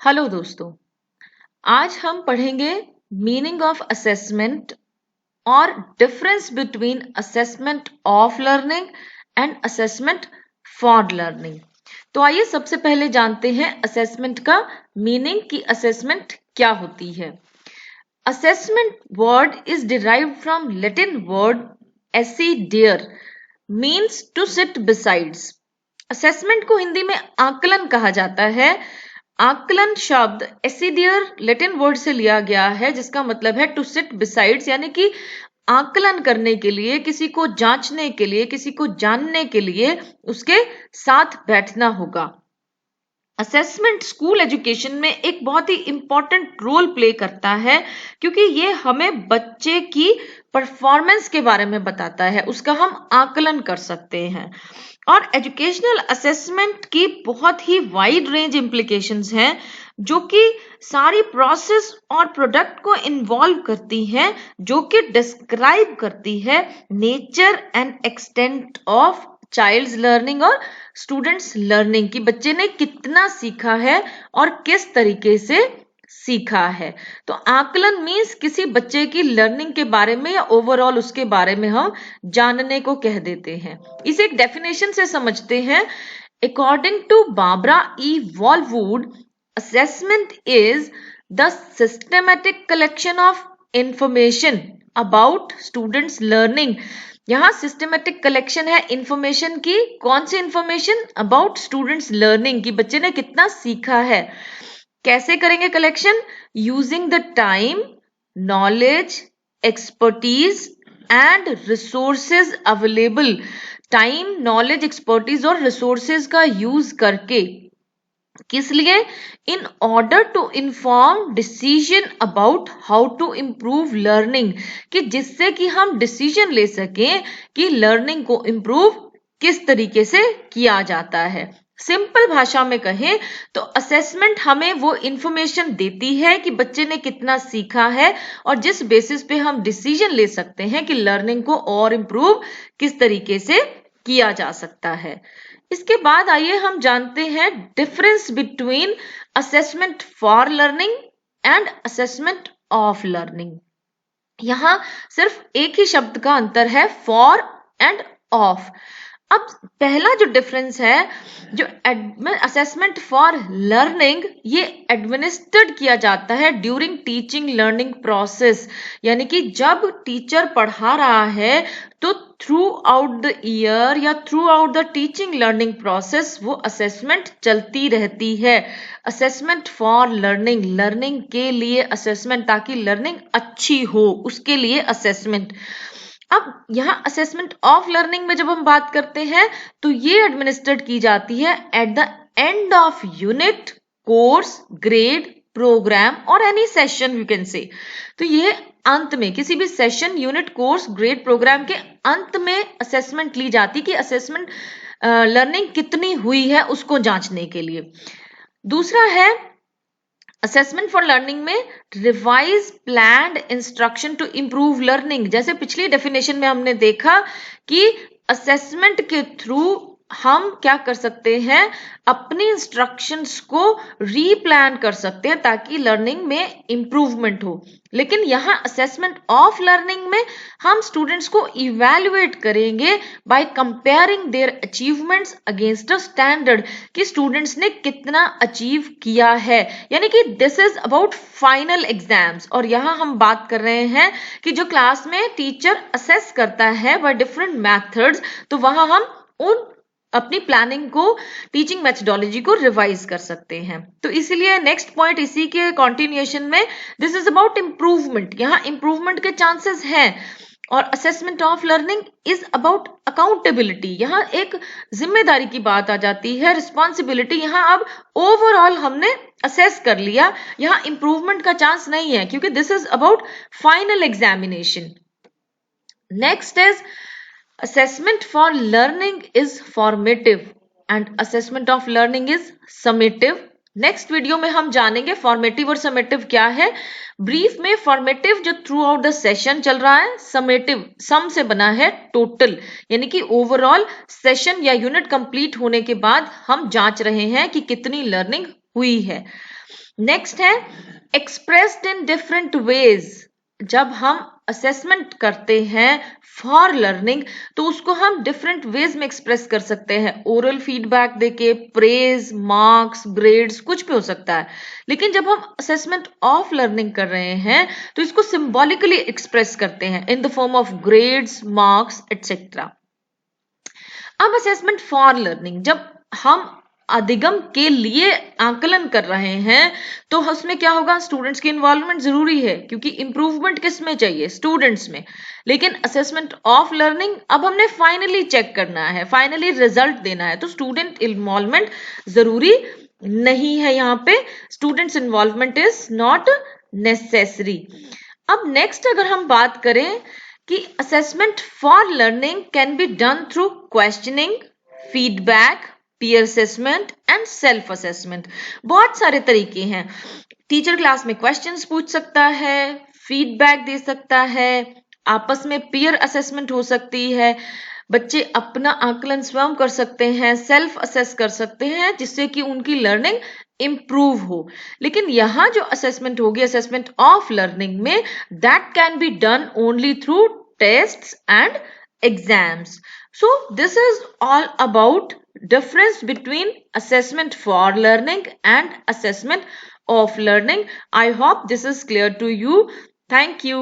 Hello दोस्तों, आज हम पढ़ेंगे मीनिंग ऑफ असेसमेंट और difference between assessment of learning and assessment for learning. तो आइए सबसे पहले जानते हैं असेसमेंट का मीनिंग कि असेसमेंट क्या होती है। Assessment word is derived from Latin word एसिडियर means to sit besides. Assessment को हिंदी में आकलन कहा जाता है। आकलन शब्द एसिडियर लैटिन वर्ड से लिया गया है जिसका मतलब है टू सिट बिसाइड्स, यानी कि आकलन करने के लिए, किसी को जांचने के लिए, किसी को जानने के लिए उसके साथ बैठना होगा। असेसमेंट स्कूल एजुकेशन में एक बहुत ही इंपॉर्टेंट रोल प्ले करता है क्योंकि ये हमें बच्चे की परफॉर्मेंस के बारे में बताता है, उसका हम आकलन कर सकते हैं। और एजुकेशनल असेसमेंट की बहुत ही वाइड रेंज इम्प्लीकेशंस हैं जो कि सारी प्रोसेस और प्रोडक्ट को इन्वॉल्व करती हैं, जो कि डिस्क्राइब करती है nature and extent of child's learning और स्टूडेंट्स लर्निंग, कि बच्चे ने कितना सीखा है और किस तरीके से सीखा है। तो आकलन मीन्स किसी बच्चे की लर्निंग के बारे में या ओवरऑल उसके बारे में हम जानने को कह देते हैं। इसे एक डेफिनेशन से समझते हैं। According to Barbara E Walvoord, assessment is the systematic collection of information about students learning। यहाँ सिस्टमेटिक कलेक्शन है इंफॉर्मेशन की। कौन सी इंफॉर्मेशन? अबाउट स्टूडेंट्स लर्निंग, कि बच्चे ने कितना सीखा है। कैसे करेंगे कलेक्शन? Using the time, knowledge, expertise and resources available. Time, knowledge, expertise और रिसोर्सेज का यूज करके। किस लिए? In order to inform decision about how to improve learning, कि जिससे कि हम डिसीजन ले सकें कि लर्निंग को इम्प्रूव किस तरीके से किया जाता है। सिंपल भाषा में कहें तो असेसमेंट हमें वो इंफॉर्मेशन देती है कि बच्चे ने कितना सीखा है और जिस बेसिस पे हम डिसीजन ले सकते हैं कि लर्निंग को और इम्प्रूव किस तरीके से किया जा सकता है। इसके बाद आइए हम जानते हैं difference between assessment for learning and assessment of learning. यहां सिर्फ एक ही शब्द का अंतर है, फॉर एंड ऑफ। अब पहला जो डिफरेंस है, जो असेसमेंट फॉर लर्निंग, ये एडमिनिस्ट्रेट किया जाता है ड्यूरिंग टीचिंग लर्निंग प्रोसेस, यानी कि जब टीचर पढ़ा रहा है तो थ्रू आउट द ईयर या through out the teaching learning process वो असेसमेंट चलती रहती है। असेसमेंट फॉर लर्निंग, लर्निंग के लिए असेसमेंट, ताकि लर्निंग अच्छी हो उसके लिए असेसमेंट। अब यहाँ असेसमेंट ऑफ लर्निंग में जब हम बात करते हैं तो ये एडमिनिस्ट्रेट की जाती है at the end of unit, course, grade, programme और any session you can say. तो ये अंत में, किसी भी session, unit, course, grade, programme के अंत में असेसमेंट ली जाती कि असेसमेंट लर्निंग कितनी हुई है उसको जांचने के लिए। दूसरा है असेसमेंट फॉर लर्निंग में revise planned instruction to improve learning. जैसे पिछली डेफिनेशन में हमने देखा कि असेसमेंट के थ्रू हम क्या कर सकते हैं, अपनी इंस्ट्रक्शंस को रीप्लान कर सकते हैं ताकि लर्निंग में इंप्रूवमेंट हो। लेकिन यहाँ असेसमेंट ऑफ लर्निंग में हम स्टूडेंट्स को इवैल्यूएट करेंगे by comparing their achievements against a standard, कि स्टूडेंट्स ने कितना अचीव किया है, यानी कि this is about final exams. और यहाँ हम बात कर रहे हैं कि जो क्लास में टीचर असेस करता है बाय डिफरेंट मेथड्स, तो वहां हम उन अपनी प्लानिंग को, टीचिंग मेथडोलॉजी को रिवाइज कर सकते हैं। तो इसीलिए नेक्स्ट पॉइंट इसी के कंटिन्यूएशन में, दिस इज अबाउट इंप्रूवमेंट। यहाँ इंप्रूवमेंट के चांसेस हैं। और assessment of learning is about accountability. यहाँ एक जिम्मेदारी की बात आ जाती है, रिस्पॉन्सिबिलिटी। यहाँ अब ओवरऑल हमने असेस कर लिया, यहाँ इंप्रूवमेंट का चांस नहीं है क्योंकि this is about final examination. Next is assessment for learning is formative and assessment of learning is summative। Next video में हम जानेंगे फॉर्मेटिव और समेटिव क्या है। ब्रीफ में फॉर्मेटिव जो थ्रू आउट द सेशन चल रहा है, समेटिव सम से बना है टोटल, यानी कि ओवरऑल सेशन या यूनिट कंप्लीट होने के बाद हम जांच रहे हैं कि कितनी लर्निंग हुई है। नेक्स्ट है एक्सप्रेस्ड इन डिफरेंट वेज। जब हम असेसमेंट करते हैं फॉर लर्निंग तो उसको हम डिफरेंट वेज में एक्सप्रेस कर सकते हैं, ओरल फीडबैक देके, प्रेज, मार्क्स, ग्रेड्स, कुछ भी हो सकता है। लेकिन जब हम असेसमेंट ऑफ लर्निंग कर रहे हैं तो इसको सिंबॉलिकली एक्सप्रेस करते हैं in the form of grades, marks, etcetera. अब असेसमेंट फॉर लर्निंग, जब हम अधिगम के लिए आकलन कर रहे हैं तो उसमें क्या होगा, स्टूडेंट्स की इन्वॉल्वमेंट जरूरी है क्योंकि इंप्रूवमेंट किस में चाहिए, स्टूडेंट्स में। लेकिन असेसमेंट ऑफ लर्निंग अब हमने फाइनली चेक करना है, फाइनली रिजल्ट देना है, तो स्टूडेंट इन्वॉल्वमेंट जरूरी नहीं है। यहाँ पे students involvement is not necessary. अब नेक्स्ट अगर हम बात करें कि assessment for learning can be done through questioning, feedback, peer assessment and self assessment. बहुत सारे तरीके हैं। टीचर क्लास में क्वेश्चंस पूछ सकता है, फीडबैक दे सकता है, आपस में पीयर असेसमेंट हो सकती है, बच्चे अपना आकलन स्वयं कर सकते हैं, सेल्फ असेस कर सकते हैं जिससे कि उनकी लर्निंग इंप्रूव हो। लेकिन यहां जो असेसमेंट होगी, असेसमेंट ऑफ लर्निंग में, that can be done only through tests and exams. So this is all about difference between assessment for learning and assessment of learning. I hope this is clear to you. Thank you.